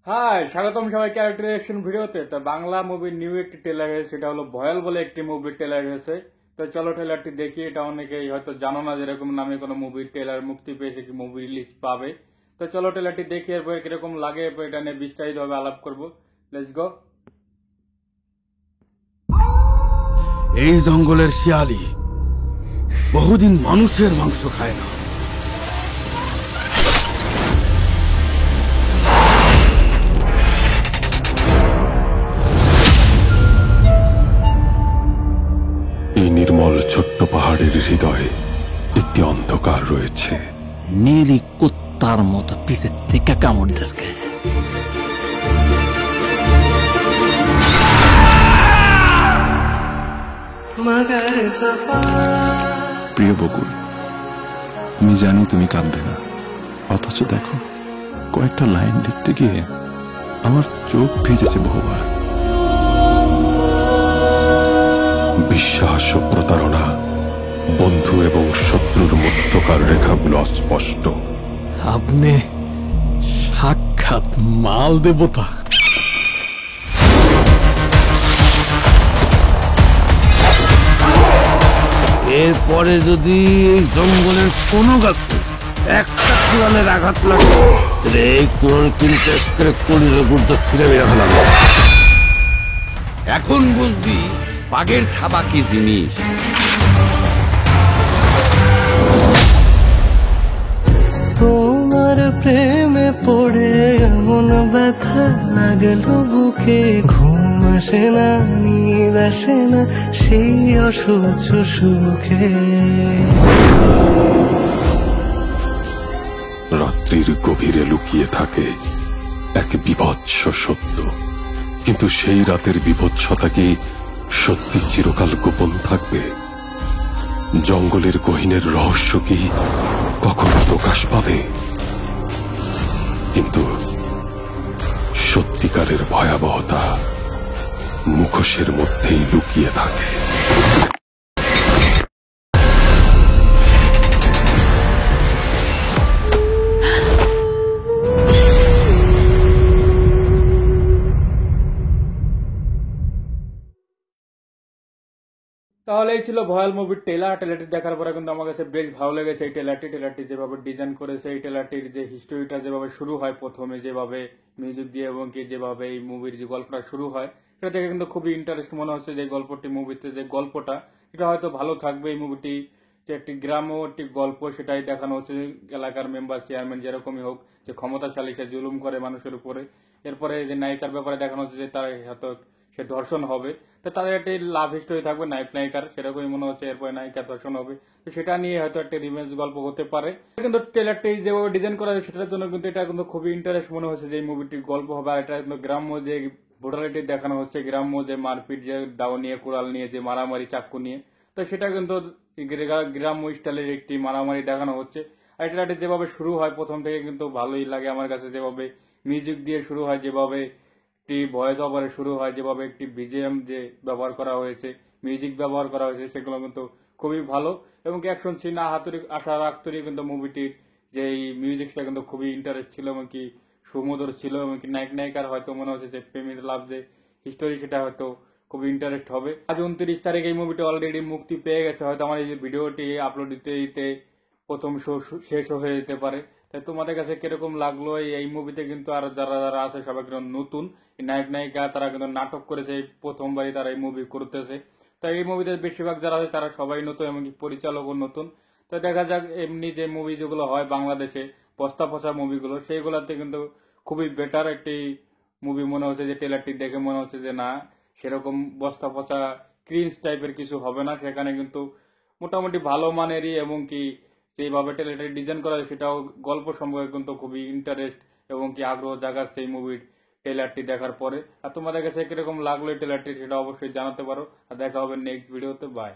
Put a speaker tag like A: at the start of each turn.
A: High, স্বাগতম সবাই character reaction ভিডিওতে। তো বাংলা মুভির নিউ একটি ট্রেলার হয়েছে, সেটা হলো ভয়াল বলে একটি মুভির ট্রেলার হয়েছে। তো চলো ট্রেলারটি দেখি। এটা অনেকেই হয়তো জানো না যেরকম নামে কোনো মুভির ট্রেলার মুক্তি পেয়েছে কি মুভি রিলিজ পাবে। তো চলো ট্রেলারটি দেখি, এরপর কিরকম লাগে এরপর এটা নিয়ে বিস্তারিতভাবে আলাপ করবো। Let's go.
B: এই জঙ্গলের শিয়ালি বহুদিন মানুষের মাংস খায় না।
C: এই নির্মল ছোট্ট পাহাড়ের হৃদয়ে একটি অন্ধকার রয়েছে।
D: নীলি কুত্তার মতো পিছের থেকে কামড় দেশকে।
C: প্রিয় বকুল, আমি জানি তুমি কাঁদবে না, অথচ দেখো কয়েকটা লাইন লিখতে গিয়ে আমার চোখ ভিজেছে বহুবার। বিশ্বাস ও প্রতারণা, বন্ধু এবং শত্রুর মধ্যকার রেখাগুলো অস্পষ্ট।
D: আপনি সাক্ষাৎ মাল দেবতা।
B: এরপরে যদি এই জঙ্গলের কোনো গাছে একটা কুড়ালের আঘাত লাগে, এই কুড়াল কিন্তু কলির গুড়টা ছিঁড়ে বেড়ে ফেলাম।
E: এখন বুঝবি বাঘের খাবা কি জিনিস।
F: তোমার প্রেমে পড়ে এমন ব্যথা লাগলো বুকে, ঘুম আসে না নিদ আসে না সেই অসহ্য সুখে।
C: রাত্রির গভীরে লুকিয়ে থাকে এক বিভৎস সত্য, কিন্তু সেই রাতের বিভৎসতা কি সত্যি চিরকাল গোপন থাকবে? জঙ্গলের গহীনের রহস্য কি কখনো প্রকাশ পাবে? কিন্তু সত্যিকারের ভয়াবহতা মুখোশের মধ্যেই লুকিয়ে থাকে।
A: তাহলে এই ছিল ভয়াল মুভির ট্রেলারটি দেখার পরে কিন্তু আমার কাছে বেশ ভালো লেগেছে এই ট্রেলারটি যেভাবে ডিজাইন করেছে, এই ট্রেলারটির যে হিস্টোরিটা যেভাবে শুরু হয়, প্রথমে যেভাবে মিউজিক দিয়ে এবং কি যেভাবে এই মুভির যে গল্পটা শুরু হয়, এটা দেখে কিন্তু খুবই ইন্টারেস্ট মনে হচ্ছে। যে গল্পটি মুভিতে যে গল্পটা এটা হয়তো ভালো থাকবে। এই মুভিটি যে একটি গ্রাম্য একটি গল্প সেটাই দেখানো হচ্ছে। এলাকার মেম্বার চেয়ারম্যান যেরকমই হোক, যে ক্ষমতাশালী সে জুলুম করে মানুষের উপরে। এরপরে যে নায়িকার ব্যাপারে দেখানো হচ্ছে যে তার হয়তো সে ধর্ষণ হবে, তো তাদের একটি লাভ হিস্টোরি থাকবে নায়ক নায়িকার, সেরকমই মনে হচ্ছে। এরপরে নায়িকার ধর্ষণ হবে, তো সেটা নিয়ে হয়তো একটা রিভেঞ্জ গল্প হতে পারে। কিন্তু ট্রেলারটি যেভাবে ডিজাইন করা হয়েছে সেটার জন্য কিন্তু এটা কিন্তু খুবই ইন্টারেস্ট মনে হচ্ছে যে এই মুভিটির গল্প হবে। আর এটা কিন্তু গ্রাম্য যে ব্রুটালিটি দেখানো হচ্ছে, গ্রাম্য যে মারপিট, যে দাও নিয়ে কুড়াল নিয়ে যে মারামারি চাক্কু নিয়ে, তো সেটা কিন্তু গ্রাম্য স্টাইলের একটি মারামারি দেখানো হচ্ছে। আর ট্রেলারটি যেভাবে শুরু হয় প্রথম থেকে কিন্তু ভালোই লাগে আমার কাছে, যেভাবে মিউজিক দিয়ে শুরু হয়, যেভাবে একটি ভয়েস ওভারে শুরু হয়, যেভাবে একটি বিজিএম যে ব্যবহার করা হয়েছে, মিউজিক ব্যবহার করা হয়েছে, সেগুলো কিন্তু খুবই ভালো। এবং অ্যাকশন সিন আশা রাখতরি কিন্তু মুভিটির যে মিউজিকটা কিন্তু খুবই ইন্টারেস্ট ছিল এবং কি সুমধুর ছিল। এবং কি নায়ক নায়িকার হয়তো মনে হচ্ছে যে প্রেমের লাভ যে হিস্টোরি সেটা হয়তো খুবই ইন্টারেস্ট হবে। আজ 29 তারিখ এই মুভিটি অলরেডি মুক্তি পেয়ে গেছে। হয়তো আমার এই যে ভিডিওটি আপলোড দিতে দিতে প্রথম শো শেষ হয়ে যেতে পারে। তাই তোমাদের কাছে কিরকম লাগলো? এই মুভিতে কিন্তু আর যারা যারা আছে সবাই কিন্তু নতুন নায়ক নায়িকা, তারা কিন্তু নাটক করেছে, প্রথমবারই তারা এই মুভি করতেছে। তাই এই মুভিতে বেশিরভাগ যারা আছে তারা সবাই নতুন, এমনকি পরিচালকও নতুন। তো দেখা যাক এমনি যে মুভি যেগুলো হয় বাংলাদেশে বস্তা পচা মুভিগুলো, সেইগুলোতে কিন্তু খুবই বেটার একটি মুভি মনে হচ্ছে। যে ট্রেলারটি দেখে মনে হচ্ছে যে না, সেরকম বস্তা পচা ক্রিঞ্জ টাইপের কিছু হবে না। সেখানে কিন্তু মোটামুটি ভালো মানেরই এবং কি যেভাবে ট্রেলারটি ডিজাইন করা হয় সেটাও গল্প সম্পর্কে কিন্তু খুবই ইন্টারেস্ট এবং কি আগ্রহ জাগাচ্ছে এই মুভির ট্রেলারটি দেখার পরে। আর তোমাদের কাছে কিরকম লাগলো এই ট্রেলারটি সেটা অবশ্যই জানাতে পারো। আর দেখা হবে নেক্সট ভিডিওতে। বাই।